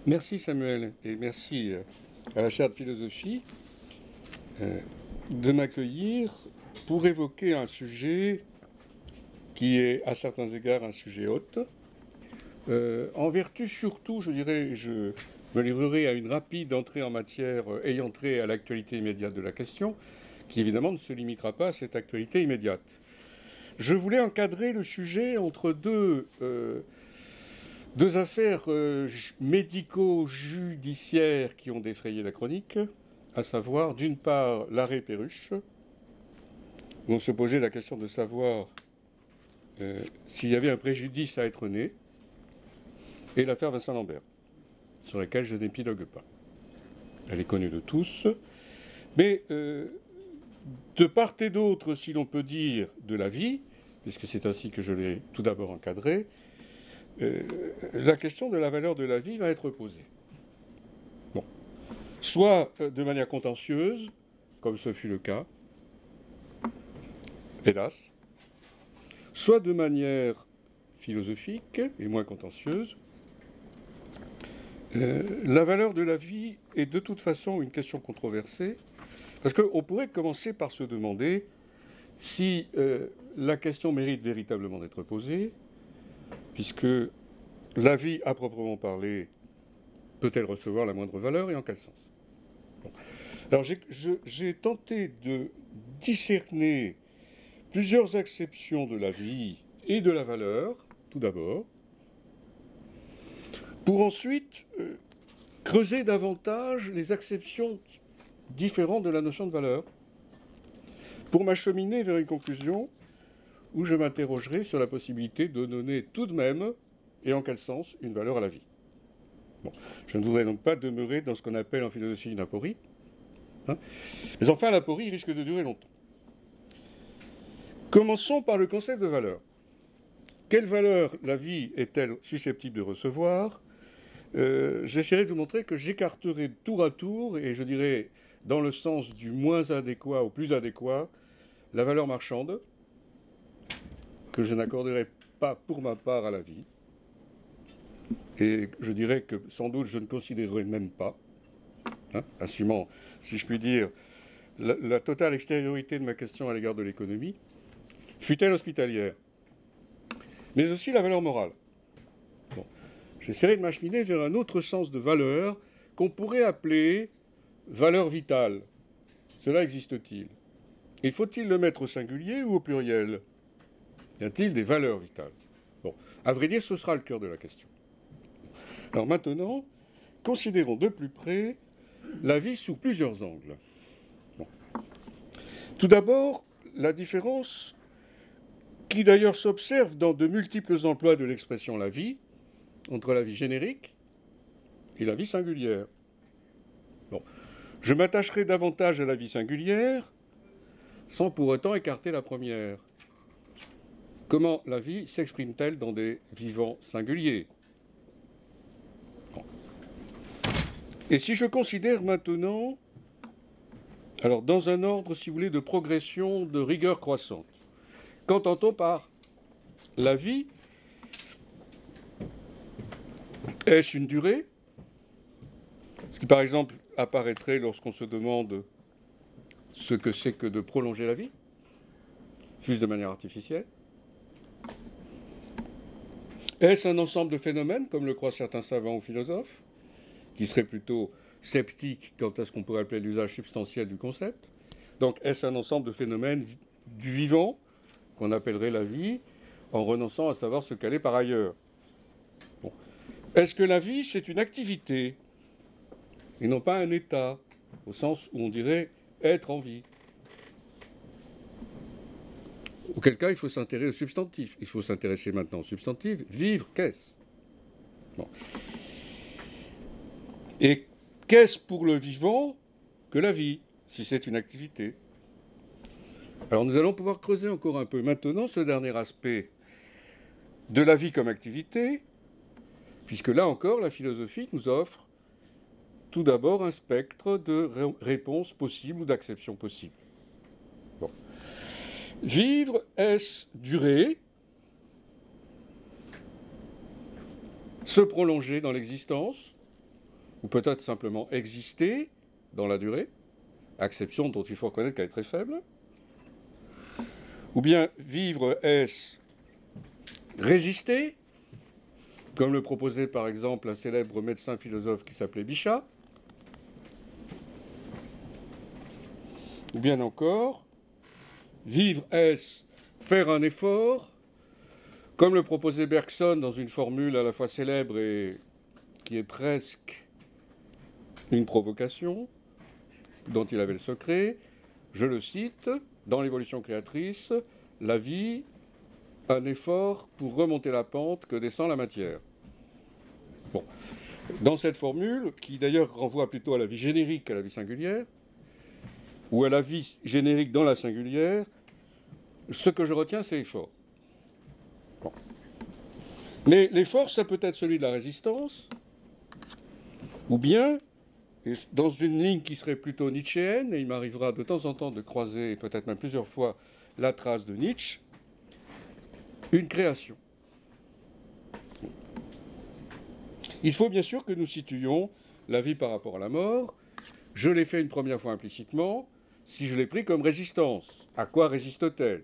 Merci Samuel et merci à la chaire de philosophie de m'accueillir pour évoquer un sujet qui est à certains égards un sujet hôte. En vertu surtout, je dirais, je me livrerai à une rapide entrée en matière ayant trait à l'actualité immédiate de la question, qui évidemment ne se limitera pas à cette actualité immédiate. Je voulais encadrer le sujet entre deux affaires médico-judiciaires qui ont défrayé la chronique, à savoir d'une part l'arrêt Perruche, où on se posait la question de savoir s'il y avait un préjudice à être né, et l'affaire Vincent Lambert, sur laquelle je n'épilogue pas. Elle est connue de tous, mais de part et d'autre, si l'on peut dire, de la vie, puisque c'est ainsi que je l'ai tout d'abord encadré, la question de la valeur de la vie va être posée. Bon. Soit de manière contentieuse, comme ce fut le cas, hélas, soit de manière philosophique et moins contentieuse. La valeur de la vie est de toute façon une question controversée, parce qu'on pourrait commencer par se demander si la question mérite véritablement d'être posée, puisque la vie, à proprement parler, peut-elle recevoir la moindre valeur et en quel sens? Bon. Alors j'ai tenté de discerner plusieurs acceptions de la vie et de la valeur, tout d'abord, pour ensuite creuser davantage les acceptions différentes de la notion de valeur, pour m'acheminer vers une conclusion où je m'interrogerai sur la possibilité de donner tout de même, et en quel sens, une valeur à la vie. Bon. Je ne voudrais donc pas demeurer dans ce qu'on appelle en philosophie une aporie, hein. Mais enfin, l'aporie risque de durer longtemps. Commençons par le concept de valeur. Quelle valeur la vie est-elle susceptible de recevoir? J'essaierai de vous montrer que j'écarterai tour à tour, et je dirais dans le sens du moins adéquat au plus adéquat, la valeur marchande, que je n'accorderai pas pour ma part à la vie, et je dirais que sans doute je ne considérerai même pas, hein, assumant, si je puis dire, la totale extériorité de ma question à l'égard de l'économie, fût-elle hospitalière, mais aussi la valeur morale. Bon. J'essaierai de m'acheminer vers un autre sens de valeur qu'on pourrait appeler valeur vitale. Cela existe-t-il? Et faut-il le mettre au singulier ou au pluriel? Y a-t-il des valeurs vitales? Bon, à vrai dire, ce sera le cœur de la question. Alors maintenant, considérons de plus près la vie sous plusieurs angles. Bon. Tout d'abord, la différence qui d'ailleurs s'observe dans de multiples emplois de l'expression la vie, entre la vie générique et la vie singulière. Bon. Je m'attacherai davantage à la vie singulière, sans pour autant écarter la première. Comment la vie s'exprime-t-elle dans des vivants singuliers? Bon. Et si je considère maintenant, alors dans un ordre, si vous voulez, de progression, de rigueur croissante, qu'entend-on par la vie? Est-ce une durée? Ce qui, par exemple, apparaîtrait lorsqu'on se demande ce que c'est que de prolonger la vie, juste de manière artificielle. Est-ce un ensemble de phénomènes, comme le croient certains savants ou philosophes, qui seraient plutôt sceptiques quant à ce qu'on pourrait appeler l'usage substantiel du concept? Donc, est-ce un ensemble de phénomènes du vivant, qu'on appellerait la vie, en renonçant à savoir ce qu'elle est par ailleurs? Bon. Est-ce que la vie, c'est une activité, et non pas un état, au sens où on dirait être en vie? Auquel cas, il faut s'intéresser au substantif. Il faut s'intéresser maintenant au substantif. Vivre, qu'est-ce? Bon. Et qu'est-ce pour le vivant que la vie, si c'est une activité? Alors nous allons pouvoir creuser encore un peu maintenant ce dernier aspect de la vie comme activité, puisque là encore, la philosophie nous offre tout d'abord un spectre de réponses possibles ou d'acceptions possibles. Bon. Vivre, est-ce durer? Se prolonger dans l'existence? ou peut-être simplement exister dans la durée, acception dont il faut reconnaître qu'elle est très faible. Ou bien vivre, est-ce résister, comme le proposait par exemple un célèbre médecin philosophe qui s'appelait Bichat. Ou bien encore, vivre, est-ce faire un effort, comme le proposait Bergson dans une formule à la fois célèbre et qui est presque une provocation, dont il avait le secret. Je le cite, dans l'évolution créatrice, la vie, un effort pour remonter la pente que descend la matière. Bon. Dans cette formule, qui d'ailleurs renvoie plutôt à la vie générique qu'à la vie singulière, ou à la vie générique dans la singulière, ce que je retiens, c'est l'effort. Bon. Mais l'effort, ça peut être celui de la résistance, ou bien, dans une ligne qui serait plutôt nietzschéenne, et il m'arrivera de temps en temps de croiser, peut-être même plusieurs fois, la trace de Nietzsche, une création. Il faut bien sûr que nous situions la vie par rapport à la mort. Je l'ai fait une première fois implicitement, si je l'ai pris comme résistance. À quoi résiste-t-elle?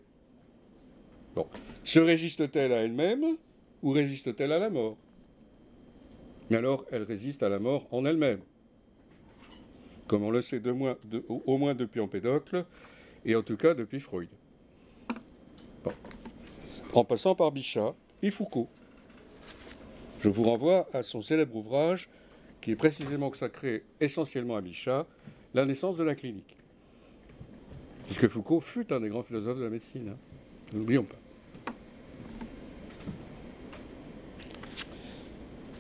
Bon. Se résiste-t-elle à elle-même ou résiste-t-elle à la mort? Mais alors, elle résiste à la mort en elle-même, comme on le sait au moins depuis Empédocle, et en tout cas depuis Freud. Bon. En passant par Bichat et Foucault. Je vous renvoie à son célèbre ouvrage, qui est précisément consacré essentiellement à Bichat, La naissance de la clinique. Puisque Foucault fut un des grands philosophes de la médecine, hein. N'oublions pas.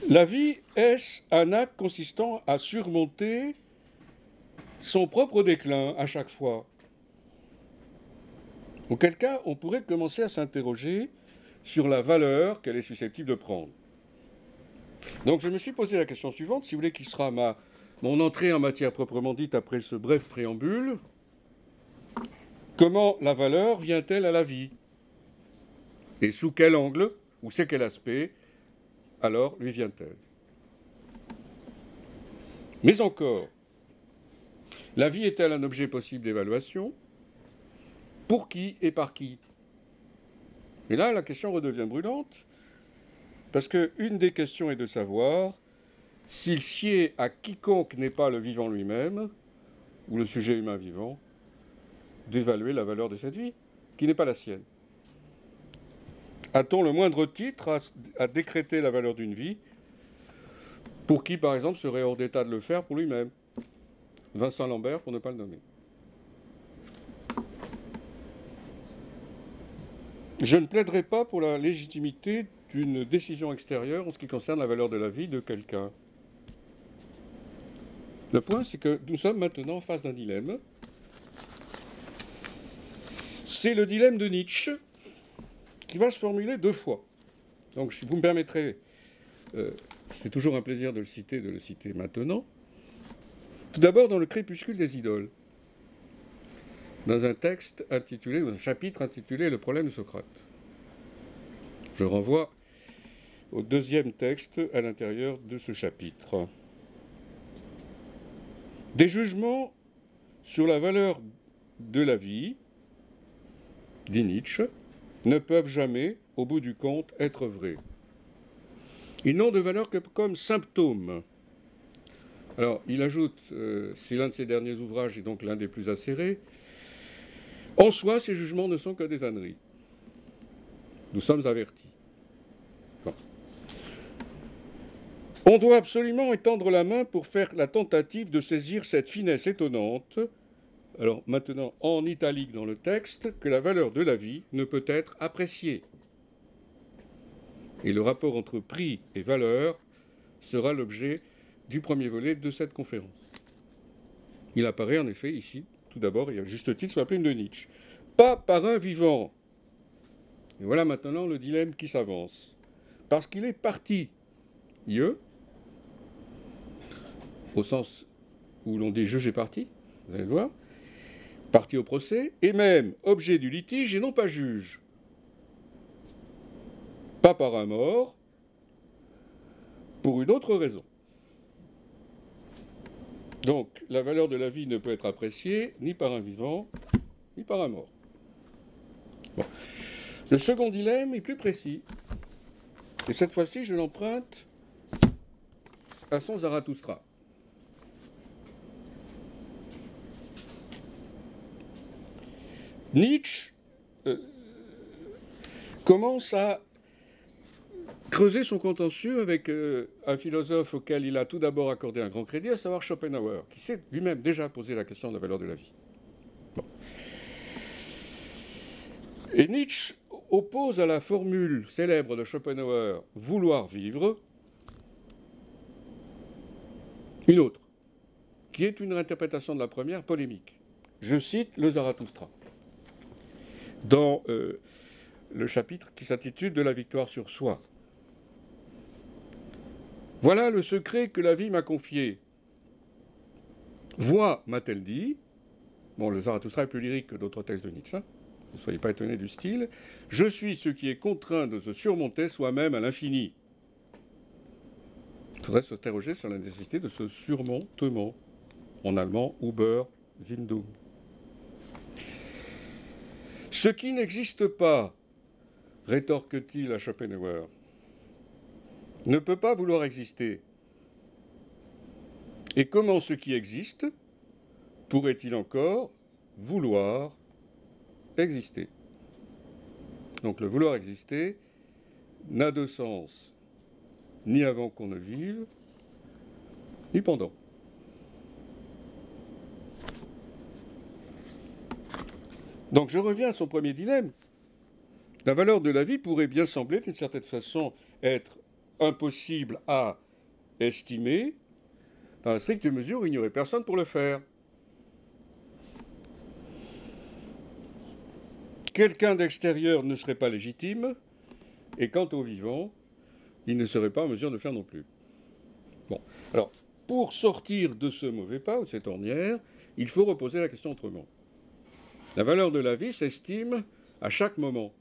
La vie, est-ce un acte consistant à surmonter son propre déclin à chaque fois? Auquel cas, on pourrait commencer à s'interroger sur la valeur qu'elle est susceptible de prendre. Donc je me suis posé la question suivante, si vous voulez, qui sera mon entrée en matière proprement dite après ce bref préambule. Comment la valeur vient-elle à la vie? Et sous quel angle, ou c'est quel aspect, alors lui vient-elle? Mais encore, la vie est-elle un objet possible d'évaluation? Pour qui et par qui? Et là, la question redevient brûlante, parce qu'une des questions est de savoir s'il sied à quiconque n'est pas le vivant lui-même, ou le sujet humain vivant, d'évaluer la valeur de cette vie, qui n'est pas la sienne. A-t-on le moindre titre à décréter la valeur d'une vie, pour qui, par exemple, serait hors d'état de le faire pour lui-même? Vincent Lambert, pour ne pas le nommer. Je ne plaiderai pas pour la légitimité d'une décision extérieure en ce qui concerne la valeur de la vie de quelqu'un. Le point, c'est que nous sommes maintenant face d'un dilemme. C'est le dilemme de Nietzsche, qui va se formuler deux fois. Donc, si vous me permettrez, c'est toujours un plaisir de le citer maintenant. Tout d'abord, dans le Crépuscule des idoles, dans un texte intitulé, un chapitre intitulé Le problème de Socrate. Je renvoie au deuxième texte à l'intérieur de ce chapitre. Des jugements sur la valeur de la vie, dit Nietzsche, ne peuvent jamais, au bout du compte, être vrais. Ils n'ont de valeur que comme symptômes. Alors, il ajoute, c'est l'un de ses derniers ouvrages et donc l'un des plus acérés, en soi, ces jugements ne sont que des âneries. Nous sommes avertis. Bon. On doit absolument étendre la main pour faire la tentative de saisir cette finesse étonnante. Alors maintenant, en italique dans le texte, que la valeur de la vie ne peut être appréciée. Et le rapport entre prix et valeur sera l'objet du premier volet de cette conférence. Il apparaît en effet ici, tout d'abord, et à juste titre, sur la plume de Nietzsche. Pas par un vivant. Et voilà maintenant le dilemme qui s'avance. Parce qu'il est parti, au sens où l'on dit juge et parti, vous allez le voir, parti au procès, et même objet du litige et non pas juge. Pas par un mort, pour une autre raison. Donc, la valeur de la vie ne peut être appréciée ni par un vivant, ni par un mort. Bon. Le second dilemme est plus précis. Et cette fois-ci, je l'emprunte à son Zarathustra. Nietzsche commence à creuser son contentieux avec un philosophe auquel il a tout d'abord accordé un grand crédit, à savoir Schopenhauer, qui s'est lui-même déjà posé la question de la valeur de la vie. Bon. Et Nietzsche oppose à la formule célèbre de Schopenhauer « vouloir vivre » une autre, qui est une interprétation de la première polémique. Je cite le Zarathustra dans le chapitre qui s'intitule « De la victoire sur soi ». Voilà le secret que la vie m'a confié. Voix, m'a-t-elle dit. Bon, le Zarathustra est plus lyrique que d'autres textes de Nietzsche. Hein. Ne soyez pas étonnés du style. Je suis ce qui est contraint de se surmonter soi-même à l'infini. Il faudrait s'interroger sur la nécessité de ce surmontement. En allemand, Überwindung. Ce qui n'existe pas, rétorque-t-il à Schopenhauer, ne peut pas vouloir exister. Et comment ce qui existe pourrait-il encore vouloir exister? Donc le vouloir exister n'a de sens ni avant qu'on ne vive, ni pendant. Donc je reviens à son premier dilemme. La valeur de la vie pourrait bien sembler, d'une certaine façon, être impossible à estimer, dans la stricte mesure où il n'y aurait personne pour le faire. Quelqu'un d'extérieur ne serait pas légitime, et quant aux vivants, il ne serait pas en mesure de le faire non plus. Bon, alors, pour sortir de ce mauvais pas, ou de cette ornière, il faut reposer la question autrement. La valeur de la vie s'estime à chaque moment.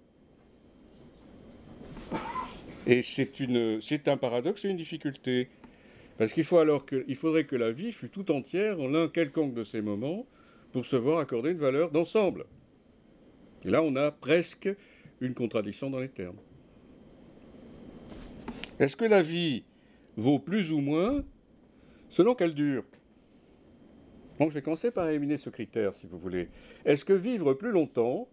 Et c'est un paradoxe et une difficulté. Parce qu'il faudrait que la vie fût tout entière en l'un quelconque de ces moments pour se voir accorder une valeur d'ensemble. Et là, on a presque une contradiction dans les termes. Est-ce que la vie vaut plus ou moins selon qu'elle dure? Donc je vais commencer par éliminer ce critère, si vous voulez. Est-ce que vivre plus longtemps,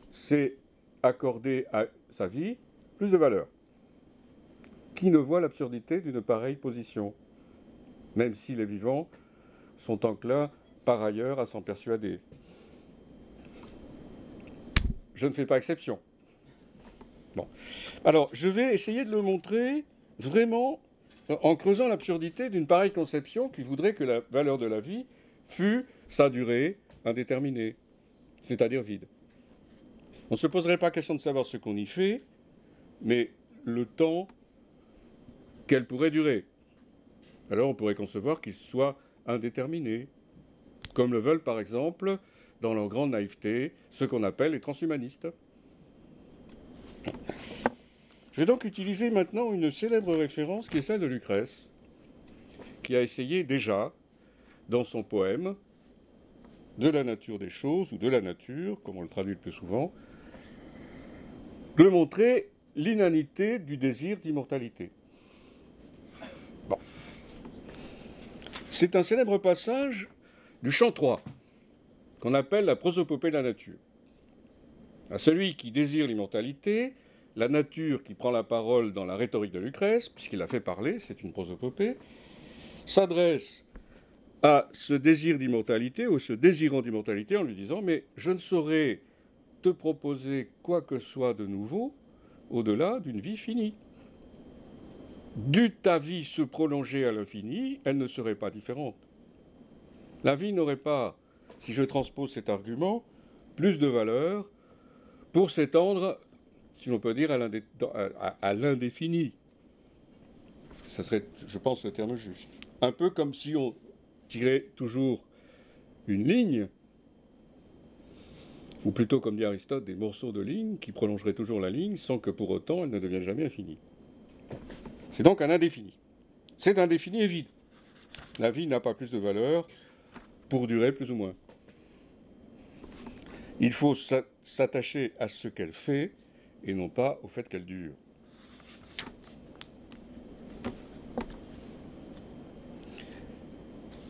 c'est accorder à sa vie plus de valeur? Qui ne voit l'absurdité d'une pareille position, même si les vivants sont enclins par ailleurs à s'en persuader? Je ne fais pas exception. Bon. Alors, je vais essayer de le montrer vraiment en creusant l'absurdité d'une pareille conception qui voudrait que la valeur de la vie fût sa durée indéterminée, c'est-à-dire vide. On ne se poserait pas la question de savoir ce qu'on y fait, mais le temps qu'elle pourrait durer. Alors on pourrait concevoir qu'il soit indéterminé, comme le veulent par exemple, dans leur grande naïveté, ce qu'on appelle les transhumanistes. Je vais donc utiliser maintenant une célèbre référence qui est celle de Lucrèce, qui a essayé déjà, dans son poème de la nature des choses, ou de la nature, comme on le traduit le plus souvent, de montrer l'inanité du désir d'immortalité. Bon. C'est un célèbre passage du chant 3, qu'on appelle la prosopopée de la nature. À celui qui désire l'immortalité, la nature qui prend la parole dans la rhétorique de Lucrèce, puisqu'il a fait parler, c'est une prosopopée, s'adresse à ce désir d'immortalité, ou ce désirant d'immortalité, en lui disant « Mais je ne saurais te proposer quoi que ce soit de nouveau au-delà d'une vie finie. Dût ta vie se prolonger à l'infini, elle ne serait pas différente. La vie n'aurait pas, si je transpose cet argument, plus de valeur pour s'étendre, si l'on peut dire, à l'indéfini. Ça serait, je pense, le terme juste. Un peu comme si on tirait toujours une ligne, ou plutôt, comme dit Aristote, des morceaux de ligne qui prolongeraient toujours la ligne sans que pour autant elle ne devienne jamais infinie. C'est donc un indéfini. Cet indéfini est vide. La vie n'a pas plus de valeur pour durer plus ou moins. Il faut s'attacher à ce qu'elle fait et non pas au fait qu'elle dure.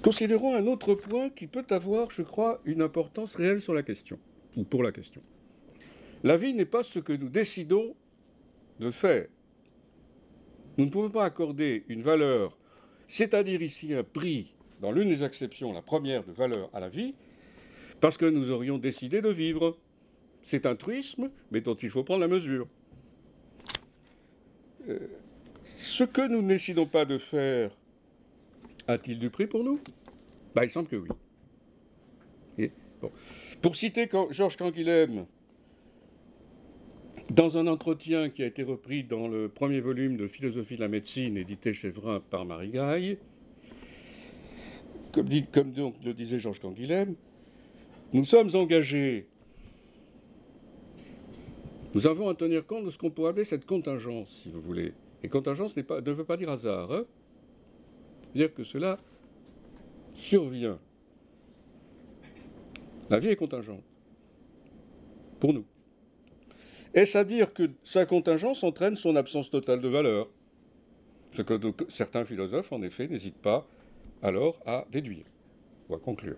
Considérons un autre point qui peut avoir, je crois, une importance réelle sur la question, ou pour la question. La vie n'est pas ce que nous décidons de faire. Nous ne pouvons pas accorder une valeur, c'est-à-dire ici un prix, dans l'une des acceptions, la première de valeur à la vie, parce que nous aurions décidé de vivre. C'est un truisme, mais dont il faut prendre la mesure. Ce que nous ne décidons pas de faire a-t-il du prix pour nous? Il semble que oui. Et, bon. Pour citer Georges Canguilhem, dans un entretien qui a été repris dans le premier volume de Philosophie de la médecine, édité chez Vrin par Marie Gaille, comme donc le disait Georges Canguilhem, nous sommes engagés, nous avons à tenir compte de ce qu'on pourrait appeler cette contingence, si vous voulez. Et contingence ne veut pas dire hasard. Hein, c'est-à-dire que cela survient. La vie est contingente. Pour nous. Est-ce à dire que sa contingence entraîne son absence totale de valeur? Ce que certains philosophes, en effet, n'hésitent pas alors à déduire ou à conclure.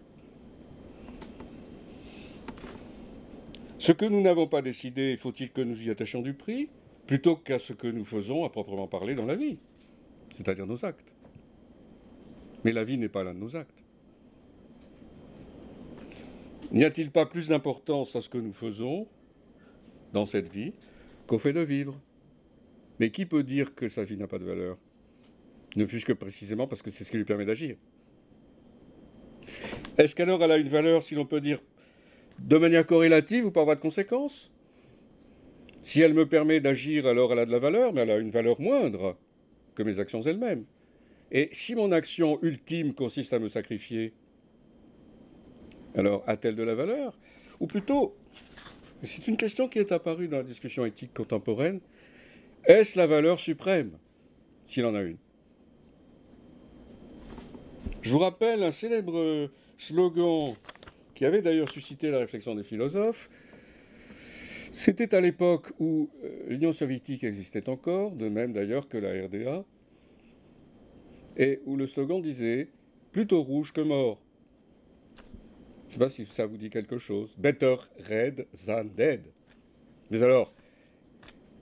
Ce que nous n'avons pas décidé, faut-il que nous y attachions du prix, plutôt qu'à ce que nous faisons à proprement parler dans la vie, c'est-à-dire nos actes. Mais la vie n'est pas l'un de nos actes. N'y a-t-il pas plus d'importance à ce que nous faisons dans cette vie qu'au fait de vivre? Mais qui peut dire que sa vie n'a pas de valeur? Ne fût-ce que précisément parce que c'est ce qui lui permet d'agir. Est-ce qu'alors elle a une valeur, si l'on peut dire, de manière corrélative ou par voie de conséquence? Si elle me permet d'agir, alors elle a de la valeur, mais elle a une valeur moindre que mes actions elles-mêmes. Et si mon action ultime consiste à me sacrifier, alors a-t-elle de la valeur? Ou plutôt, c'est une question qui est apparue dans la discussion éthique contemporaine, est-ce la valeur suprême, s'il en a une? Je vous rappelle un célèbre slogan qui avait d'ailleurs suscité la réflexion des philosophes. C'était à l'époque où l'Union soviétique existait encore, de même d'ailleurs que la RDA, et où le slogan disait « plutôt rouge que mort ». Je ne sais pas si ça vous dit quelque chose. « Better red than dead ». Mais alors,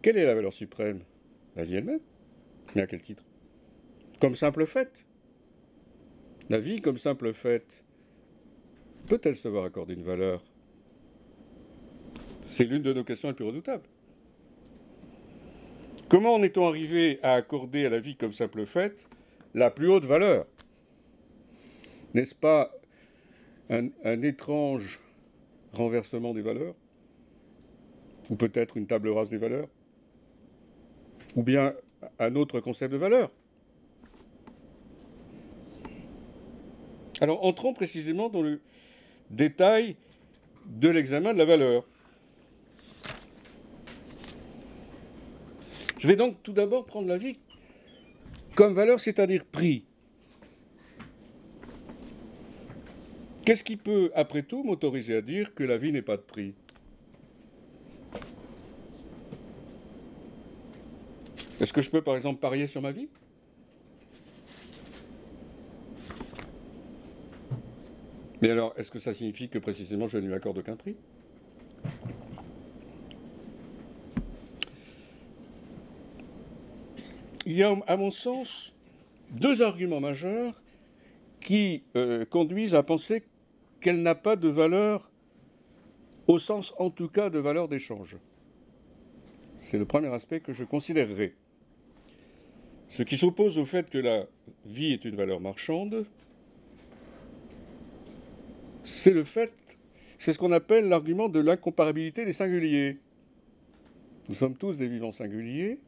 quelle est la valeur suprême? La vie elle-même. Mais à quel titre? Comme simple fait. La vie, comme simple fait, peut-elle se voir accorder une valeur? C'est l'une de nos questions les plus redoutables. Comment en est-on arrivé à accorder à la vie comme simple fait la plus haute valeur? N'est-ce pas un étrange renversement des valeurs? Ou peut-être une table rase des valeurs? Ou bien un autre concept de valeur? Alors, entrons précisément dans le détail de l'examen de la valeur. Je vais donc tout d'abord prendre la vie comme valeur, c'est-à-dire prix. Qu'est-ce qui peut, après tout, m'autoriser à dire que la vie n'est pas de prix? Est-ce que je peux, par exemple, parier sur ma vie? Mais alors, est-ce que ça signifie que précisément je ne lui accorde aucun prix? Il y a, à mon sens, deux arguments majeurs qui conduisent à penser qu'elle n'a pas de valeur, au sens en tout cas de valeur d'échange. C'est le premier aspect que je considérerai. Ce qui s'oppose au fait que la vie est une valeur marchande, c'est ce qu'on appelle l'argument de l'incomparabilité des singuliers. Nous sommes tous des vivants singuliers,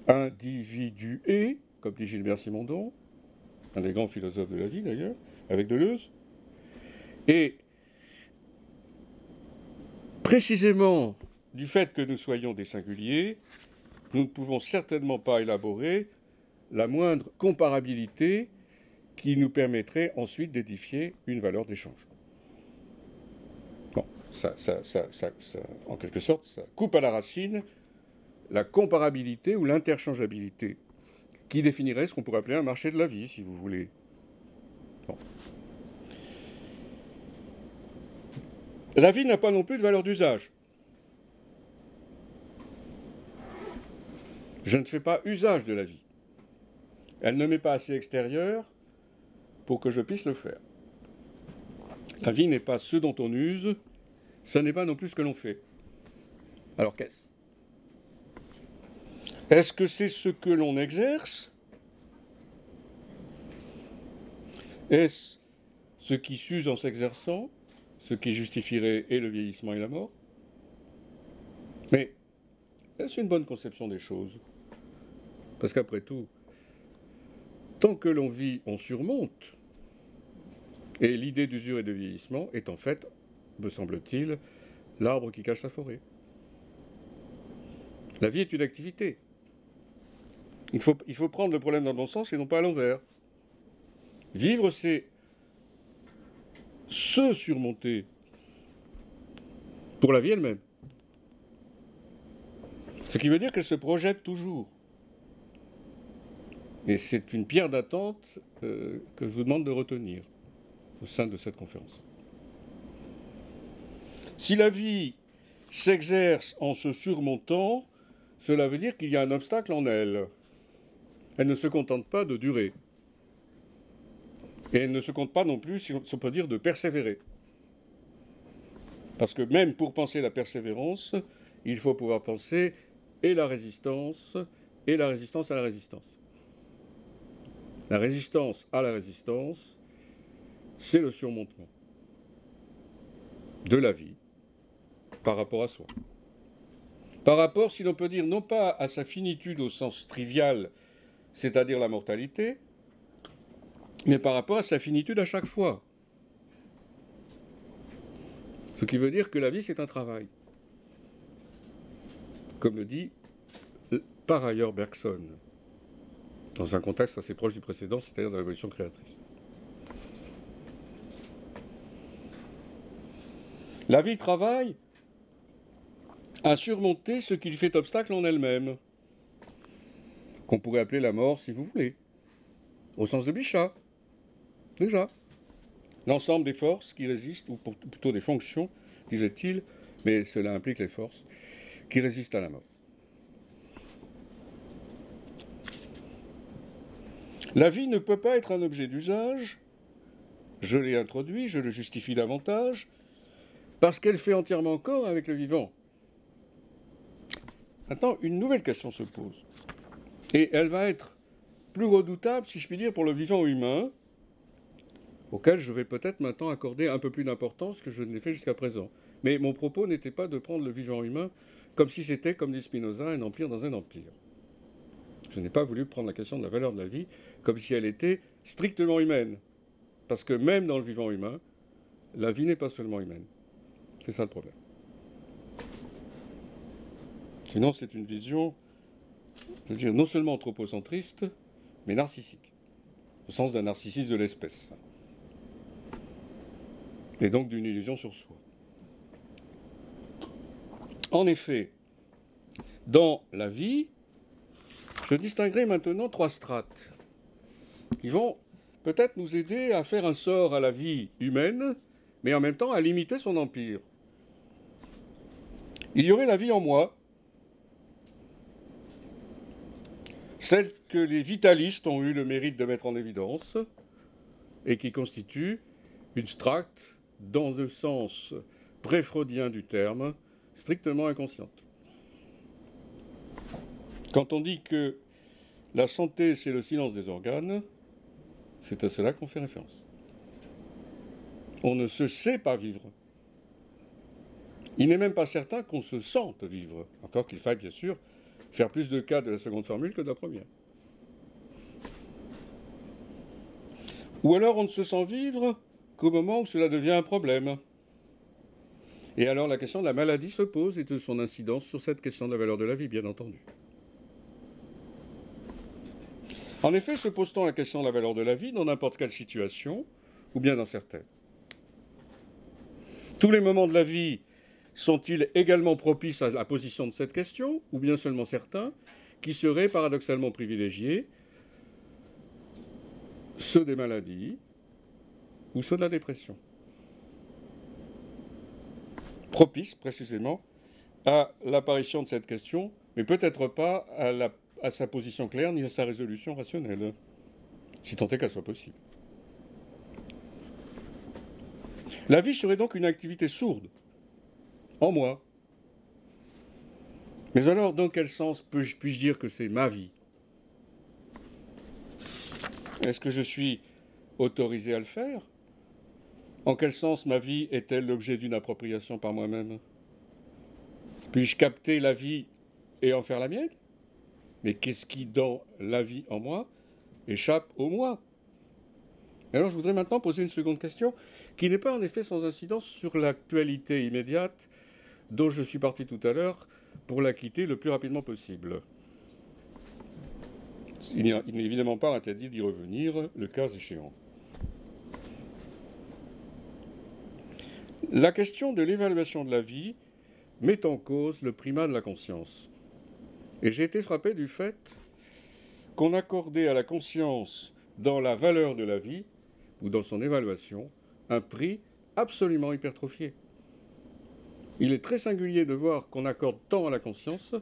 individués, comme dit Gilbert Simondon, un des grands philosophes de la vie d'ailleurs, avec Deleuze. Et précisément du fait que nous soyons des singuliers, nous ne pouvons certainement pas élaborer la moindre comparabilité qui nous permettrait ensuite d'édifier une valeur d'échange. Bon, en quelque sorte, ça coupe à la racine la comparabilité ou l'interchangeabilité, qui définirait ce qu'on pourrait appeler un marché de la vie, si vous voulez. Bon. La vie n'a pas non plus de valeur d'usage. Je ne fais pas usage de la vie. Elle ne m'est pas assez extérieure pour que je puisse le faire. La vie n'est pas ce dont on use, ça n'est pas non plus ce que l'on fait. Alors qu'est-ce ? Est-ce que c'est ce que l'on exerce ? Est-ce ce qui s'use en s'exerçant, ce qui justifierait et le vieillissement et la mort ? Mais est-ce une bonne conception des choses ? Parce qu'après tout, tant que l'on vit, on surmonte. Et l'idée d'usure et de vieillissement est en fait, me semble-t-il, l'arbre qui cache la forêt. La vie est une activité. Il faut prendre le problème dans le bon sens et non pas à l'envers. Vivre, c'est se surmonter pour la vie elle-même. Ce qui veut dire qu'elle se projette toujours. Et c'est une pierre d'attente que je vous demande de retenir au sein de cette conférence. Si la vie s'exerce en se surmontant, cela veut dire qu'il y a un obstacle en elle. Elle ne se contente pas de durer. Et elle ne se compte pas non plus, si on peut dire, de persévérer. Parce que même pour penser la persévérance, il faut pouvoir penser et la résistance à la résistance. La résistance à la résistance, c'est le surmontement de la vie par rapport à soi. Par rapport, si l'on peut dire, non pas à sa finitude au sens trivial, c'est-à-dire la mortalité, mais par rapport à sa finitude à chaque fois. Ce qui veut dire que la vie, c'est un travail. Comme le dit par ailleurs Bergson, dans un contexte assez proche du précédent, c'est-à-dire de la révolution créatrice. La vie travaille à surmonter ce qui lui fait obstacle en elle-même, qu'on pourrait appeler la mort, si vous voulez, au sens de Bichat, déjà. L'ensemble des forces qui résistent, ou plutôt des fonctions, disait-il, mais cela implique les forces, qui résistent à la mort. La vie ne peut pas être un objet d'usage, je l'ai introduit, je le justifie davantage, parce qu'elle fait entièrement corps avec le vivant. Maintenant, une nouvelle question se pose. Et elle va être plus redoutable, si je puis dire, pour le vivant humain, auquel je vais peut-être maintenant accorder un peu plus d'importance que je ne l'ai fait jusqu'à présent. Mais mon propos n'était pas de prendre le vivant humain comme si c'était, comme dit Spinoza, un empire dans un empire. Je n'ai pas voulu prendre la question de la valeur de la vie comme si elle était strictement humaine. Parce que même dans le vivant humain, la vie n'est pas seulement humaine. C'est ça le problème. Sinon, c'est une vision, je veux dire, non seulement anthropocentriste, mais narcissique, au sens d'un narcissisme de l'espèce. Et donc d'une illusion sur soi. En effet, dans la vie, je distinguerai maintenant 3 strates qui vont peut-être nous aider à faire un sort à la vie humaine, mais en même temps à limiter son empire. Il y aurait la vie en moi, celle que les vitalistes ont eu le mérite de mettre en évidence et qui constitue une strate, dans le sens pré-freudien du terme, strictement inconsciente. Quand on dit que la santé, c'est le silence des organes, c'est à cela qu'on fait référence. On ne se sait pas vivre. Il n'est même pas certain qu'on se sente vivre, encore qu'il faille bien sûr faire plus de cas de la seconde formule que de la première. Ou alors on ne se sent vivre qu'au moment où cela devient un problème. Et alors la question de la maladie se pose et de son incidence sur cette question de la valeur de la vie, bien entendu. En effet, se pose-t-on la question de la valeur de la vie dans n'importe quelle situation, ou bien dans certaines? Tous les moments de la vie sont-ils également propices à la position de cette question, ou bien seulement certains, qui seraient paradoxalement privilégiés, ceux des maladies ou ceux de la dépression? Propices, précisément, à l'apparition de cette question, mais peut-être pas à sa position claire ni à sa résolution rationnelle, si tant est qu'elle soit possible. La vie serait donc une activité sourde, en moi. Mais alors, dans quel sens puis-je dire que c'est ma vie? Est-ce que je suis autorisé à le faire? En quel sens ma vie est-elle l'objet d'une appropriation par moi-même? Puis-je capter la vie et en faire la mienne? Mais qu'est-ce qui, dans la vie en moi, échappe au moi? Alors je voudrais maintenant poser une seconde question, qui n'est pas en effet sans incidence sur l'actualité immédiate dont je suis parti tout à l'heure pour la quitter le plus rapidement possible. Il n'est évidemment pas interdit d'y revenir, le cas échéant. La question de l'évaluation de la vie met en cause le primat de la conscience. Et j'ai été frappé du fait qu'on accordait à la conscience, dans la valeur de la vie, ou dans son évaluation, un prix absolument hypertrophié. Il est très singulier de voir qu'on accorde tant à la conscience,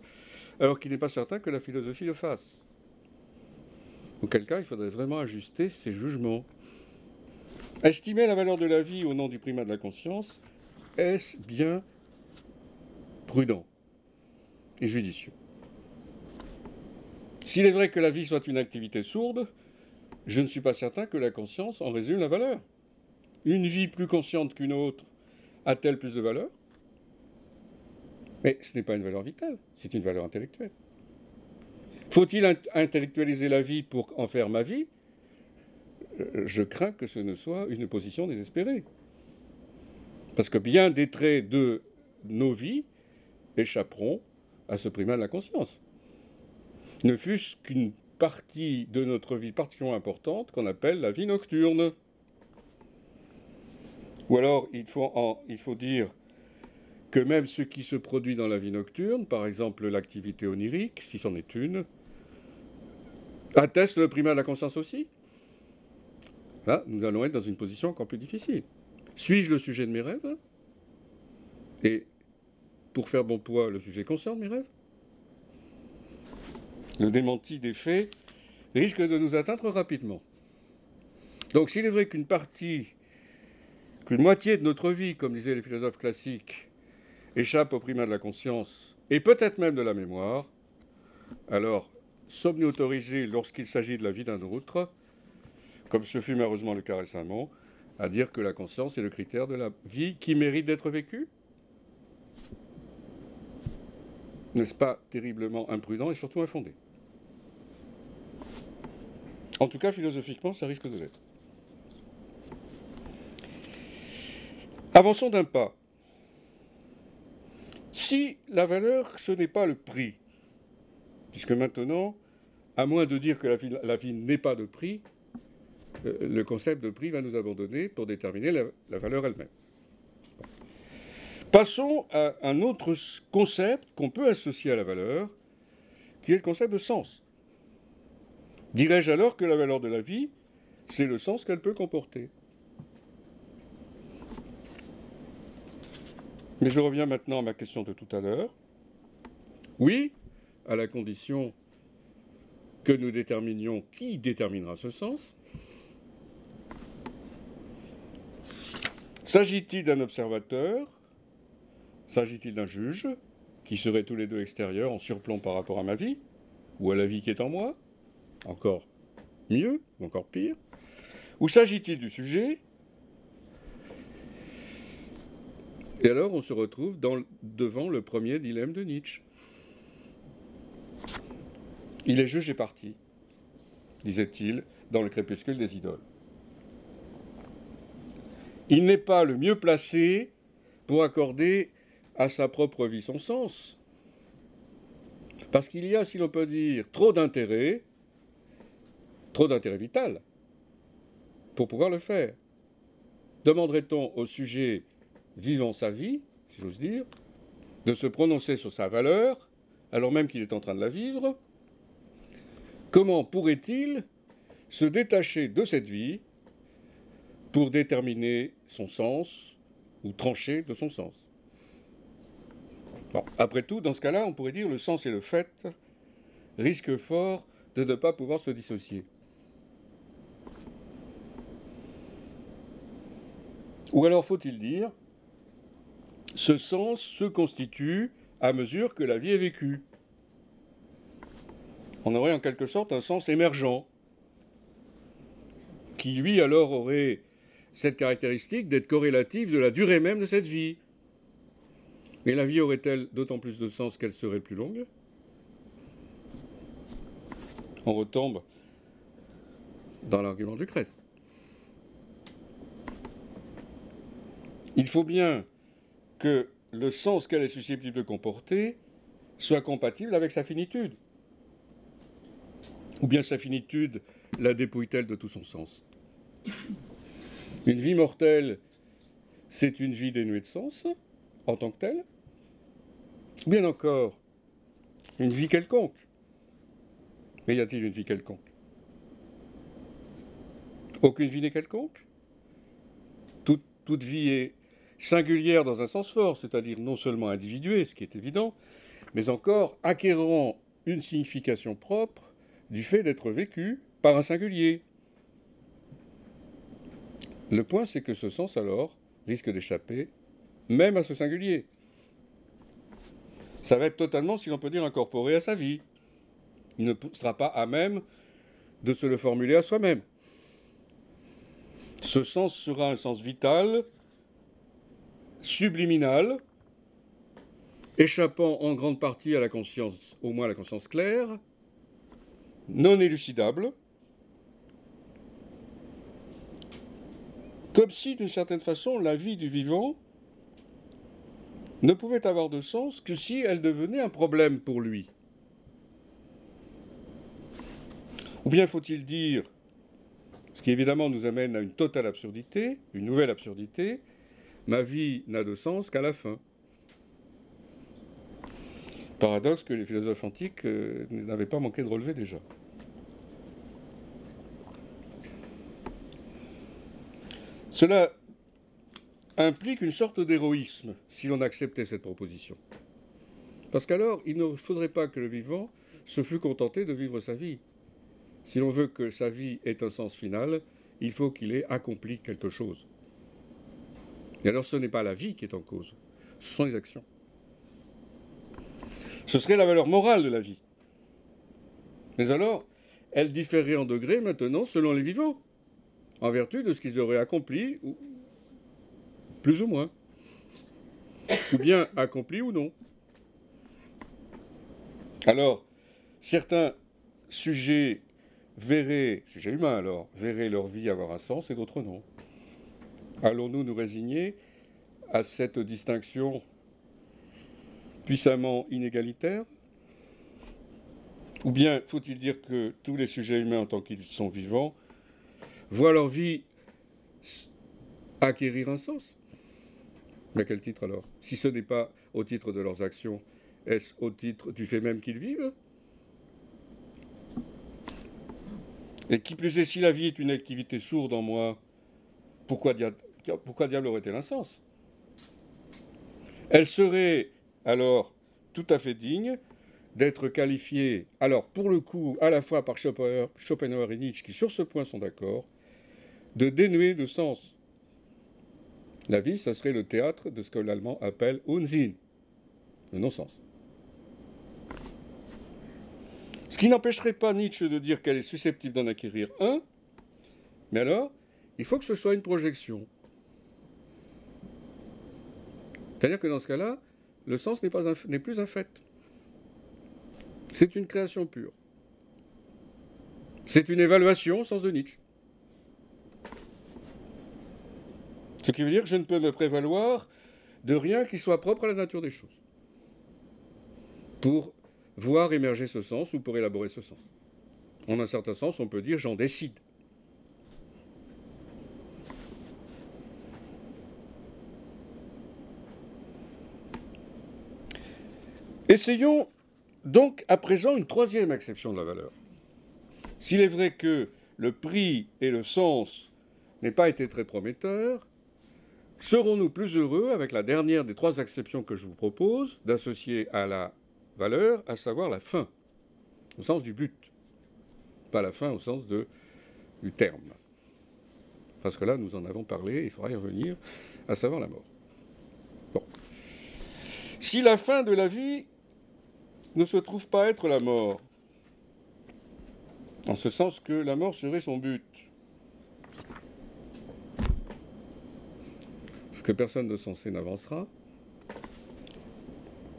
alors qu'il n'est pas certain que la philosophie le fasse. Auquel cas, il faudrait vraiment ajuster ses jugements. Estimer la valeur de la vie au nom du primat de la conscience, est-ce bien prudent et judicieux? S'il est vrai que la vie soit une activité sourde, je ne suis pas certain que la conscience en résume la valeur. Une vie plus consciente qu'une autre a-t-elle plus de valeur? Mais ce n'est pas une valeur vitale, c'est une valeur intellectuelle. Faut-il intellectualiser la vie pour en faire ma vie? Je crains que ce ne soit une position désespérée. Parce que bien des traits de nos vies échapperont à ce primat de la conscience. Ne fût-ce qu'une partie de notre vie particulièrement importante qu'on appelle la vie nocturne. Ou alors, il faut dire que même ce qui se produit dans la vie nocturne, par exemple l'activité onirique, si c'en est une, atteste le primat de la conscience aussi. Là, nous allons être dans une position encore plus difficile. Suis-je le sujet de mes rêves? Et, pour faire bon poids, le sujet conscient de mes rêves? Le démenti des faits risque de nous atteindre rapidement. Donc, s'il est vrai qu'une moitié de notre vie, comme disaient les philosophes classiques, échappe au primat de la conscience, et peut-être même de la mémoire, alors sommes-nous autorisés, lorsqu'il s'agit de la vie d'un autre, comme ce fut malheureusement le cas récemment, à dire que la conscience est le critère de la vie qui mérite d'être vécue? N'est-ce pas terriblement imprudent et surtout infondé? En tout cas, philosophiquement, ça risque de l'être. Avançons d'un pas. Si la valeur, ce n'est pas le prix, puisque maintenant, à moins de dire que la vie n'est pas de prix, le concept de prix va nous abandonner pour déterminer la valeur elle-même. Passons à un autre concept qu'on peut associer à la valeur, qui est le concept de sens. Dirais-je alors que la valeur de la vie, c'est le sens qu'elle peut comporter? Mais je reviens maintenant à ma question de tout à l'heure. Oui, à la condition que nous déterminions qui déterminera ce sens. S'agit-il d'un observateur? S'agit-il d'un juge, qui seraient tous les deux extérieurs en surplomb par rapport à ma vie, ou à la vie qui est en moi? Encore mieux, ou encore pire. Ou s'agit-il du sujet? Et alors on se retrouve devant le premier dilemme de Nietzsche. Il est juge et parti, disait-il dans le crépuscule des idoles. Il n'est pas le mieux placé pour accorder à sa propre vie son sens. Parce qu'il y a, si l'on peut dire, trop d'intérêt trop d'intérêt vital pour pouvoir le faire. Demanderait-on au sujet vivant sa vie, si j'ose dire, de se prononcer sur sa valeur, alors même qu'il est en train de la vivre? Comment pourrait-il se détacher de cette vie pour déterminer son sens ou trancher de son sens? Bon, après tout, dans ce cas-là, on pourrait dire le sens et le fait risquent fort de ne pas pouvoir se dissocier. Ou alors faut-il dire, ce sens se constitue à mesure que la vie est vécue. On aurait en quelque sorte un sens émergent, qui lui alors aurait cette caractéristique d'être corrélatif de la durée même de cette vie. Mais la vie aurait-elle d'autant plus de sens qu'elle serait plus longue? On retombe dans l'argument de Lucrèce. Il faut bien que le sens qu'elle est susceptible de comporter soit compatible avec sa finitude. Ou bien sa finitude la dépouille-t-elle de tout son sens? Une vie mortelle, c'est une vie dénuée de sens en tant que telle? Ou bien encore, une vie quelconque? Mais y a-t-il une vie quelconque? Aucune vie n'est quelconque? Toute vie est singulière dans un sens fort, c'est-à-dire non seulement individuée, ce qui est évident, mais encore acquérant une signification propre du fait d'être vécue par un singulier. Le point, c'est que ce sens, alors, risque d'échapper même à ce singulier. Ça va être totalement, si l'on peut dire, incorporé à sa vie. Il ne sera pas à même de se le formuler à soi-même. Ce sens sera un sens vital, subliminal, échappant en grande partie à la conscience, au moins à la conscience claire, non élucidable, comme si, d'une certaine façon, la vie du vivant ne pouvait avoir de sens que si elle devenait un problème pour lui. Ou bien faut-il dire, ce qui évidemment nous amène à une totale absurdité, une nouvelle absurdité, ma vie n'a de sens qu'à la fin. Paradoxe que les philosophes antiques n'avaient pas manqué de relever déjà. Cela implique une sorte d'héroïsme, si l'on acceptait cette proposition. Parce qu'alors, il ne faudrait pas que le vivant se fût contenté de vivre sa vie. Si l'on veut que sa vie ait un sens final, il faut qu'il ait accompli quelque chose. Et alors ce n'est pas la vie qui est en cause, ce sont les actions. Ce serait la valeur morale de la vie. Mais alors, elle différerait en degrés maintenant selon les vivants, en vertu de ce qu'ils auraient accompli, ou plus ou moins, ou bien accompli ou non. Alors, certains sujets humains alors, verraient leur vie avoir un sens et d'autres non. Allons-nous nous résigner à cette distinction puissamment inégalitaire? Ou bien faut-il dire que tous les sujets humains en tant qu'ils sont vivants voient leur vie acquérir un sens? Mais à quel titre alors? Si ce n'est pas au titre de leurs actions, est-ce au titre du fait même qu'ils vivent? Et qui plus est, si la vie est une activité sourde en moi, pourquoi diable aurait-elle un sens? Elle serait alors tout à fait digne d'être qualifiée, alors pour le coup, à la fois par Schopenhauer et Nietzsche, qui sur ce point sont d'accord, de dénuée de sens. La vie, ça serait le théâtre de ce que l'allemand appelle Unsinn, le non-sens. Ce qui n'empêcherait pas Nietzsche de dire qu'elle est susceptible d'en acquérir un, mais alors, il faut que ce soit une projection. C'est-à-dire que dans ce cas-là, le sens n'est plus un fait. C'est une création pure. C'est une évaluation au sens de Nietzsche. Ce qui veut dire que je ne peux me prévaloir de rien qui soit propre à la nature des choses pour voir émerger ce sens ou pour élaborer ce sens. En un certain sens, on peut dire j'en décide. Essayons donc à présent une troisième acception de la valeur. S'il est vrai que le prix et le sens n'aient pas été très prometteurs, serons-nous plus heureux avec la dernière des trois acceptions que je vous propose d'associer à la valeur, à savoir la fin, au sens du but, pas la fin au sens du terme. Parce que là, nous en avons parlé, il faudra y revenir, à savoir la mort. Bon. Si la fin de la vie ne se trouve pas être la mort, en ce sens que la mort serait son but, ce que personne de sensé n'avancera,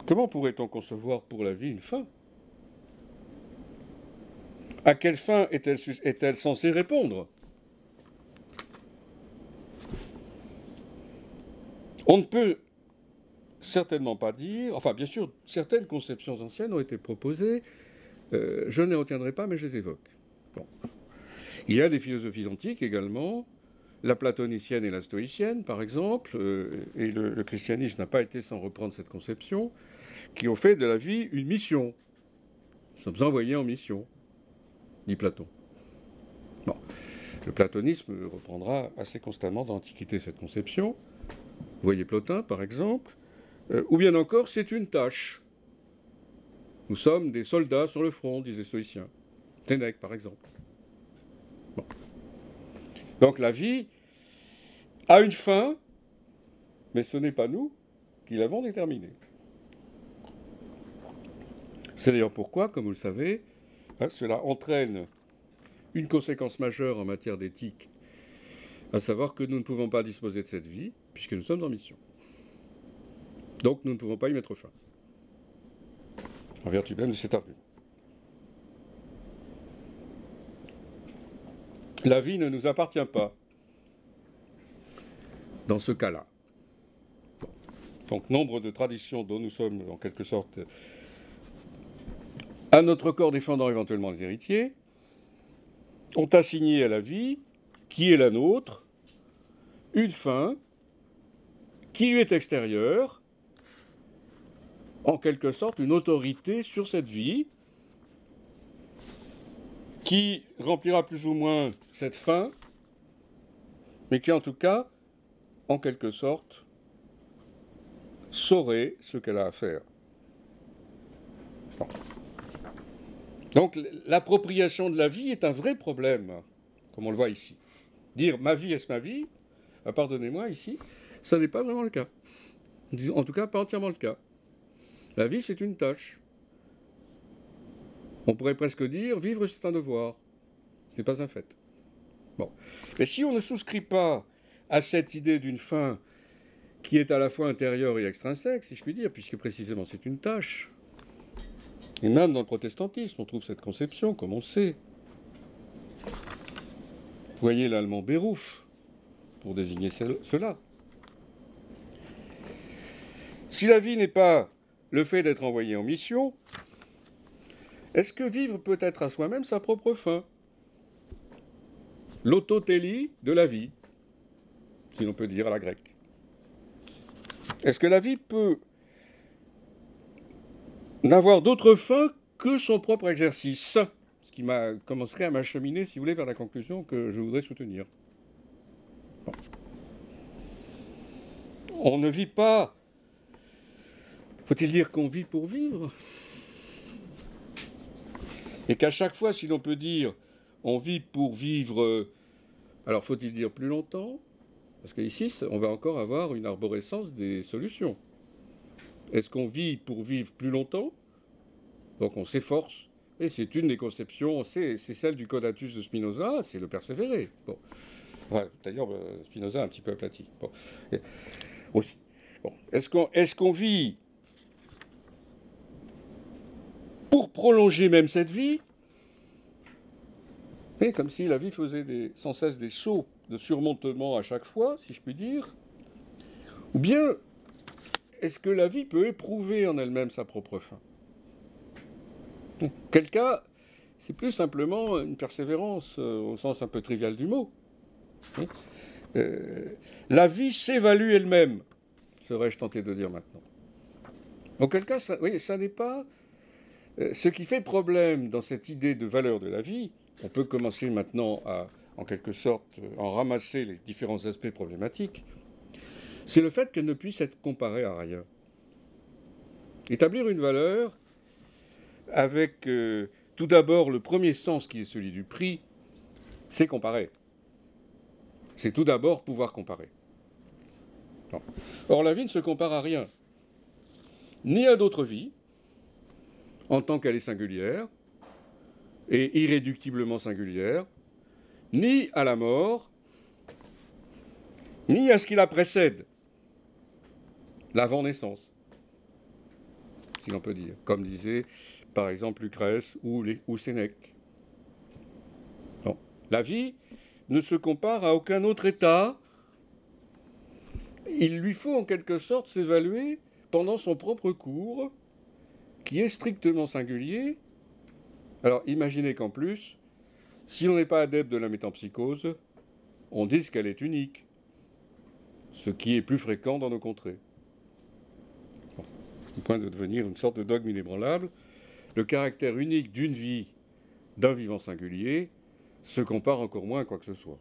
comment pourrait-on concevoir pour la vie une fin? À quelle fin est-elle censée répondre? On ne peut certainement pas dire... Enfin, bien sûr, certaines conceptions anciennes ont été proposées. Je ne les retiendrai pas, mais je les évoque. Bon. Il y a des philosophies antiques également, la platonicienne et la stoïcienne, par exemple, et le christianisme n'a pas été sans reprendre cette conception, qui ont fait de la vie une mission. Nous sommes envoyés en mission, dit Platon. Bon. Le platonisme reprendra assez constamment dans l'Antiquité cette conception. Vous voyez Plotin, par exemple. Ou bien encore, c'est une tâche. Nous sommes des soldats sur le front, disent les stoïciens. Sénèque, par exemple. Bon. Donc la vie a une fin, mais ce n'est pas nous qui l'avons déterminée. C'est d'ailleurs pourquoi, comme vous le savez, cela entraîne une conséquence majeure en matière d'éthique, à savoir que nous ne pouvons pas disposer de cette vie, puisque nous sommes en mission. Donc nous ne pouvons pas y mettre fin, en vertu même de cet argument. La vie ne nous appartient pas, dans ce cas-là. Bon. Donc nombre de traditions dont nous sommes en quelque sorte à notre corps défendant éventuellement les héritiers, ont assigné à la vie, qui est la nôtre, une fin qui lui est extérieure, en quelque sorte une autorité sur cette vie, qui remplira plus ou moins cette fin, mais qui en tout cas, en quelque sorte, saurait ce qu'elle a à faire. Bon. Donc l'appropriation de la vie est un vrai problème, comme on le voit ici. Dire « ma vie, est-ce ma vie ?» Pardonnez-moi, ici, ça n'est pas vraiment le cas. En tout cas, pas entièrement le cas. La vie, c'est une tâche. On pourrait presque dire « vivre, c'est un devoir ». Ce n'est pas un fait. Bon. Mais si on ne souscrit pas à cette idée d'une fin qui est à la fois intérieure et extrinsèque, si je puis dire, puisque précisément c'est une tâche, et même dans le protestantisme, on trouve cette conception, comme on sait. Vous voyez l'allemand Beruf, pour désigner cela. Si la vie n'est pas le fait d'être envoyé en mission, est-ce que vivre peut être à soi-même sa propre fin? L'autotélie de la vie, si l'on peut dire à la grecque. Est-ce que la vie peut n'avoir d'autre fin que son propre exercice? Ce qui commencerait à m'acheminer, si vous voulez, vers la conclusion que je voudrais soutenir. Bon. On ne vit pas... Faut-il dire qu'on vit pour vivre? Et qu'à chaque fois, si l'on peut dire on vit pour vivre, alors faut-il dire plus longtemps? Parce qu'ici, on va encore avoir une arborescence des solutions. Est-ce qu'on vit pour vivre plus longtemps? Donc on s'efforce, et c'est une des conceptions, c'est celle du conatus de Spinoza, c'est le persévérer. Bon. Ouais, d'ailleurs, Spinoza a un petit peu aplati. Bon. Aussi. Bon. Est-ce qu'on vit pour prolonger même cette vie? Et comme si la vie faisait sans cesse des sauts de surmontement à chaque fois, si je puis dire. Ou bien, est-ce que la vie peut éprouver en elle-même sa propre fin? Quel cas, c'est plus simplement une persévérance au sens un peu trivial du mot. La vie s'évalue elle-même, serais-je tenté de dire maintenant. Auquel cas, ça n'est pas ce qui fait problème dans cette idée de valeur de la vie. On peut commencer maintenant à, en quelque sorte, en ramasser les différents aspects problématiques. C'est le fait qu'elle ne puisse être comparée à rien. Établir une valeur avec tout d'abord le premier sens qui est celui du prix, c'est comparer. C'est tout d'abord pouvoir comparer. Non. Or, la vie ne se compare à rien, ni à d'autres vies, en tant qu'elle est singulière, et irréductiblement singulière, ni à la mort, ni à ce qui la précède, l'avant-naissance, si l'on peut dire, comme disait par exemple Lucrèce ou Sénèque. Non. La vie ne se compare à aucun autre état. Il lui faut en quelque sorte s'évaluer pendant son propre cours, qui est strictement singulier. Alors imaginez qu'en plus, si on n'est pas adepte de la métempsychose, on dise qu'elle est unique, ce qui est plus fréquent dans nos contrées. Bon, au point de devenir une sorte de dogme inébranlable, le caractère unique d'une vie, d'un vivant singulier, se compare encore moins à quoi que ce soit.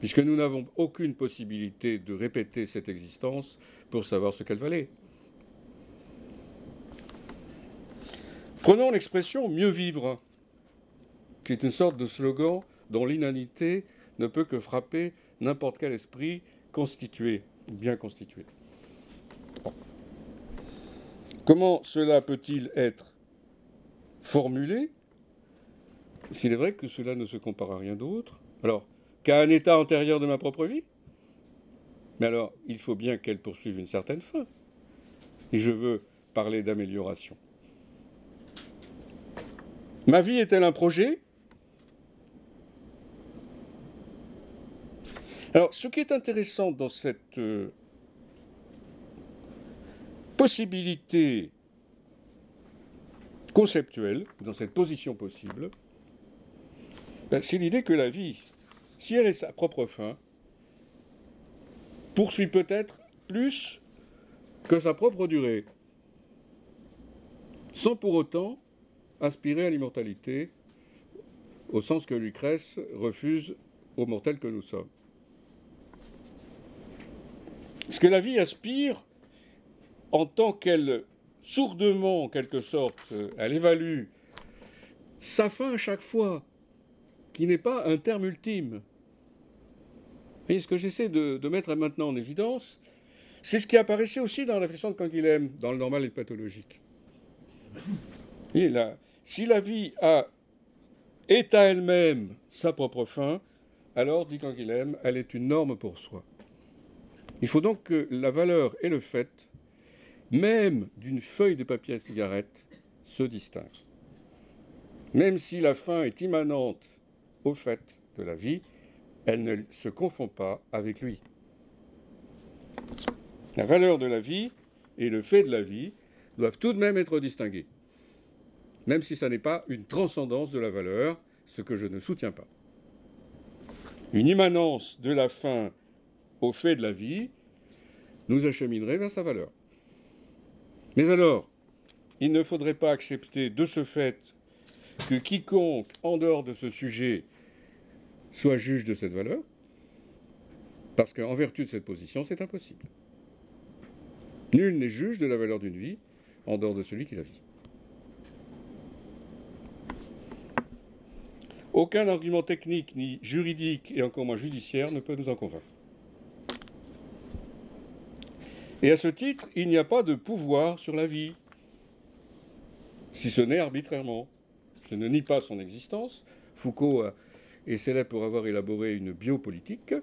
Puisque nous n'avons aucune possibilité de répéter cette existence pour savoir ce qu'elle valait. Prenons l'expression « mieux vivre », qui est une sorte de slogan dont l'inanité ne peut que frapper n'importe quel esprit constitué, bien constitué. Bon. Comment cela peut-il être formulé s'il est vrai que cela ne se compare à rien d'autre? Alors, qu'à un état antérieur de ma propre vie? Mais alors, il faut bien qu'elle poursuive une certaine fin. Et je veux parler d'amélioration. Ma vie est-elle un projet? Alors, ce qui est intéressant dans cette possibilité conceptuelle, dans cette position possible, c'est l'idée que la vie, si elle est sa propre fin, poursuit peut-être plus que sa propre durée, sans pour autant aspirer à l'immortalité, au sens que Lucrèce refuse aux mortels que nous sommes. Ce que la vie aspire, en tant qu'elle, sourdement, en quelque sorte, elle évalue sa fin à chaque fois, qui n'est pas un terme ultime. Vous voyez, ce que j'essaie de mettre maintenant en évidence, c'est ce qui apparaissait aussi dans la réflexion de Canguilhem, dans le normal et le pathologique. Et là, si la vie est à elle-même sa propre fin, alors, dit Canguilhem, elle est une norme pour soi. Il faut donc que la valeur et le fait, même d'une feuille de papier à cigarette, se distinguent. Même si la fin est immanente au fait de la vie, elle ne se confond pas avec lui. La valeur de la vie et le fait de la vie doivent tout de même être distingués, même si ça n'est pas une transcendance de la valeur, ce que je ne soutiens pas. Une immanence de la fin au fait de la vie nous acheminerait vers sa valeur. Mais alors, il ne faudrait pas accepter de ce fait que quiconque, en dehors de ce sujet, soit juge de cette valeur, parce qu'en vertu de cette position, c'est impossible. Nul n'est juge de la valeur d'une vie en dehors de celui qui la vit. Aucun argument technique, ni juridique, et encore moins judiciaire, ne peut nous en convaincre. Et à ce titre, il n'y a pas de pouvoir sur la vie, si ce n'est arbitrairement. Je ne nie pas son existence. Foucault est célèbre pour avoir élaboré une biopolitique,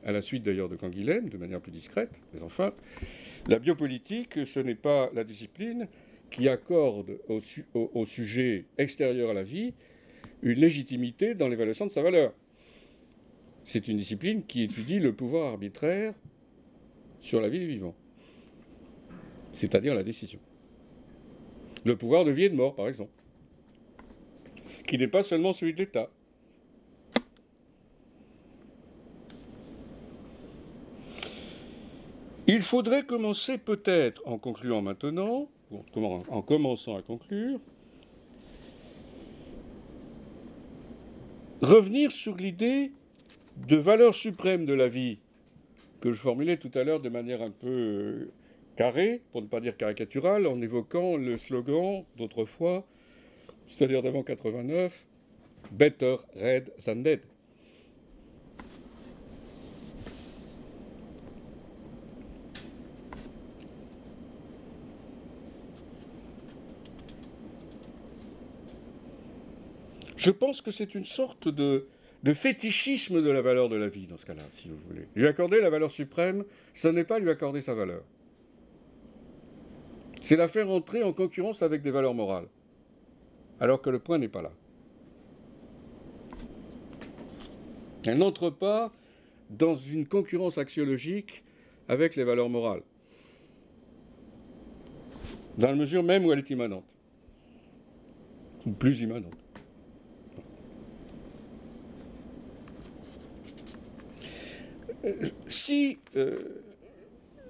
à la suite d'ailleurs de Canguilhem, de manière plus discrète. Mais enfin, la biopolitique, ce n'est pas la discipline qui accorde au sujet extérieur à la vie une légitimité dans l'évaluation de sa valeur. C'est une discipline qui étudie le pouvoir arbitraire sur la vie des vivants, c'est-à-dire la décision. Le pouvoir de vie et de mort, par exemple, qui n'est pas seulement celui de l'État. Il faudrait commencer peut-être, en concluant maintenant, ou en commençant à conclure, revenir sur l'idée de valeur suprême de la vie, que je formulais tout à l'heure de manière un peu carrée, pour ne pas dire caricaturale, en évoquant le slogan d'autrefois, c'est-à-dire d'avant 89, « Better red than dead ». Je pense que c'est une sorte de fétichisme de la valeur de la vie, dans ce cas-là, si vous voulez. Lui accorder la valeur suprême, ce n'est pas lui accorder sa valeur. C'est la faire entrer en concurrence avec des valeurs morales, alors que le point n'est pas là. Elle n'entre pas dans une concurrence axiologique avec les valeurs morales, dans la mesure même où elle est immanente, ou plus immanente. Si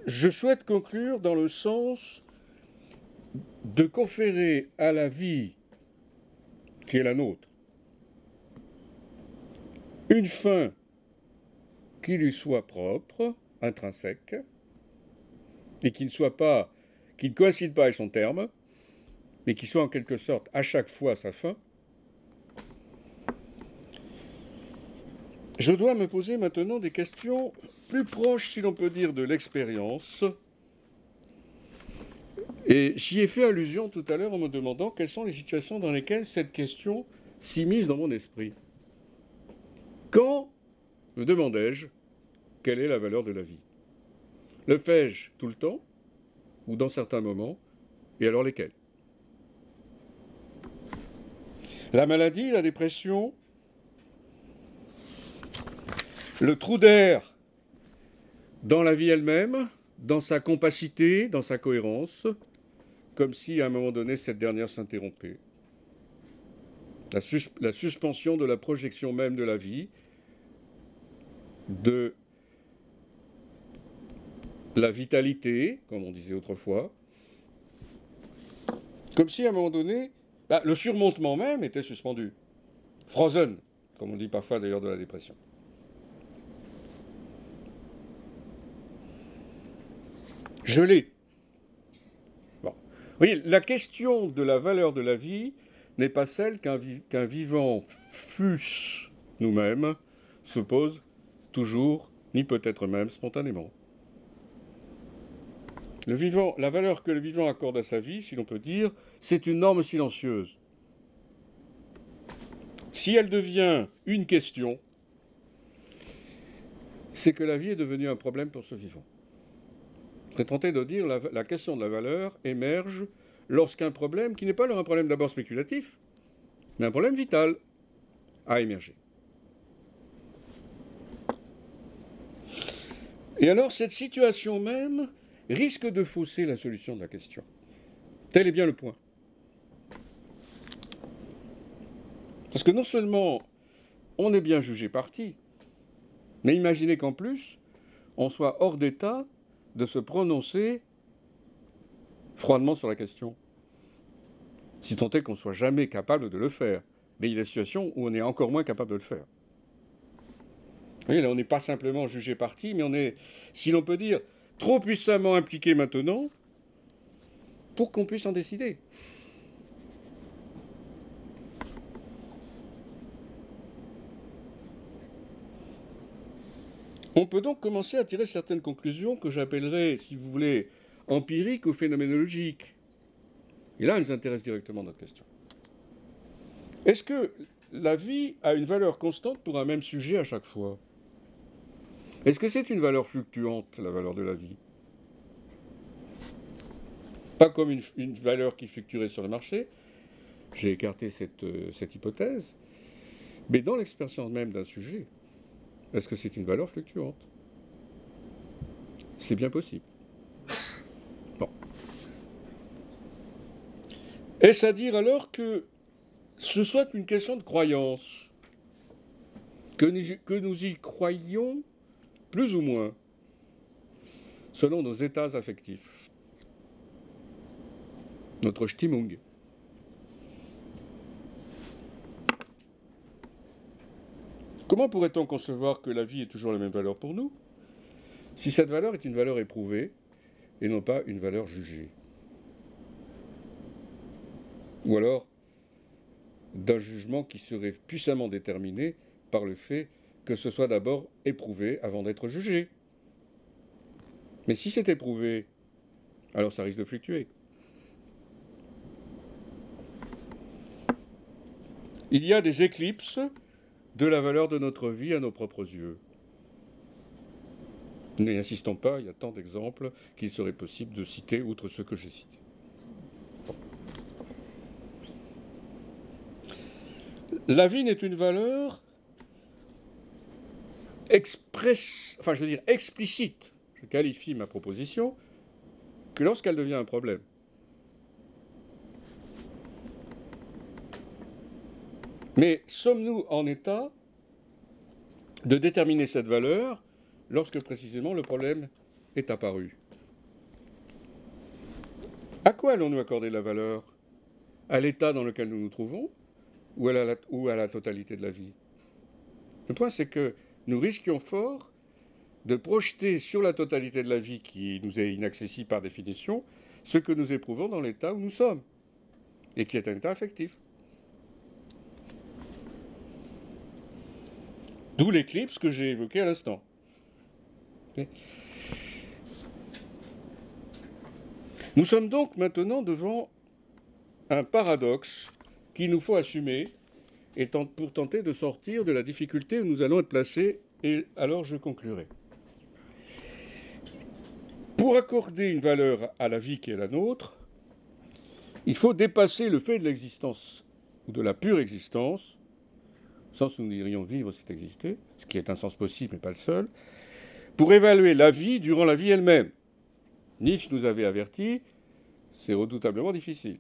je souhaite conclure dans le sens de conférer à la vie qui est la nôtre une fin qui lui soit propre, intrinsèque, et qui ne coïncide pas avec son terme, mais qui soit en quelque sorte à chaque fois sa fin, je dois me poser maintenant des questions plus proches, si l'on peut dire, de l'expérience. Et j'y ai fait allusion tout à l'heure en me demandant quelles sont les situations dans lesquelles cette question s'immisce dans mon esprit. Quand me demandais-je quelle est la valeur de la vie? Le fais-je tout le temps, ou dans certains moments, et alors lesquels? La maladie, la dépression, le trou d'air dans la vie elle-même, dans sa compacité, dans sa cohérence, comme si à un moment donné cette dernière s'interrompait. La suspension de la projection même de la vie, de la vitalité, comme on disait autrefois, comme si à un moment donné, le surmontement même était suspendu. Frozen, comme on dit parfois d'ailleurs de la dépression. Gelé. Bon. Vous voyez, la question de la valeur de la vie n'est pas celle qu'un vivant, fût-ce nous-mêmes, se pose toujours, ni peut-être même spontanément. La valeur que le vivant accorde à sa vie, si l'on peut dire, c'est une norme silencieuse. Si elle devient une question, c'est que la vie est devenue un problème pour ce vivant. Je serais tenté de dire la question de la valeur émerge lorsqu'un problème, qui n'est pas un problème d'abord spéculatif, mais un problème vital, a émergé. Et alors cette situation même risque de fausser la solution de la question. Tel est bien le point. Parce que non seulement on est bien jugé parti, mais imaginez qu'en plus, on soit hors d'état de se prononcer froidement sur la question. Si tant est qu'on ne soit jamais capable de le faire. Mais il y a des situations où on est encore moins capable de le faire. Vous voyez, là, on n'est pas simplement jugé parti, mais on est, si l'on peut dire, trop puissamment impliqué maintenant pour qu'on puisse en décider. On peut donc commencer à tirer certaines conclusions que j'appellerais, si vous voulez, empiriques ou phénoménologiques. Et là, elles intéressent directement notre question. Est-ce que la vie a une valeur constante pour un même sujet à chaque fois? Est-ce que c'est une valeur fluctuante, la valeur de la vie? Pas comme une valeur qui fluctuerait sur le marché. J'ai écarté cette hypothèse. Mais dans l'expérience même d'un sujet, est-ce que c'est une valeur fluctuante? C'est bien possible. Bon. Est-ce à dire alors que ce soit une question de croyance, que nous y croyions plus ou moins, selon nos états affectifs, notre Stimmung. Comment pourrait-on concevoir que la vie ait toujours la même valeur pour nous, si cette valeur est une valeur éprouvée et non pas une valeur jugée? Ou alors d'un jugement qui serait puissamment déterminé par le fait que ce soit d'abord éprouvé avant d'être jugé. Mais si c'est éprouvé, alors ça risque de fluctuer. Il y a des éclipses de la valeur de notre vie à nos propres yeux. N'insistons pas, il y a tant d'exemples qu'il serait possible de citer outre ceux que j'ai cités. La vie n'est une valeur explicite, je qualifie ma proposition, que lorsqu'elle devient un problème. Mais sommes-nous en état de déterminer cette valeur lorsque précisément le problème est apparu? À quoi allons-nous accorder la valeur? À l'état dans lequel nous nous trouvons ou à la totalité de la vie? Le point, c'est que nous risquions fort de projeter sur la totalité de la vie, qui nous est inaccessible par définition, ce que nous éprouvons dans l'état où nous sommes, et qui est un état affectif. D'où l'éclipse que j'ai évoqué à l'instant. Nous sommes donc maintenant devant un paradoxe qu'il nous faut assumer et pour tenter de sortir de la difficulté où nous allons être placés, et alors je conclurai. Pour accorder une valeur à la vie qui est la nôtre, il faut dépasser le fait de l'existence, ou de la pure existence, au sens où nous dirions vivre, c'est exister, ce qui est un sens possible mais pas le seul, pour évaluer la vie durant la vie elle-même. Nietzsche nous avait averti, c'est redoutablement difficile.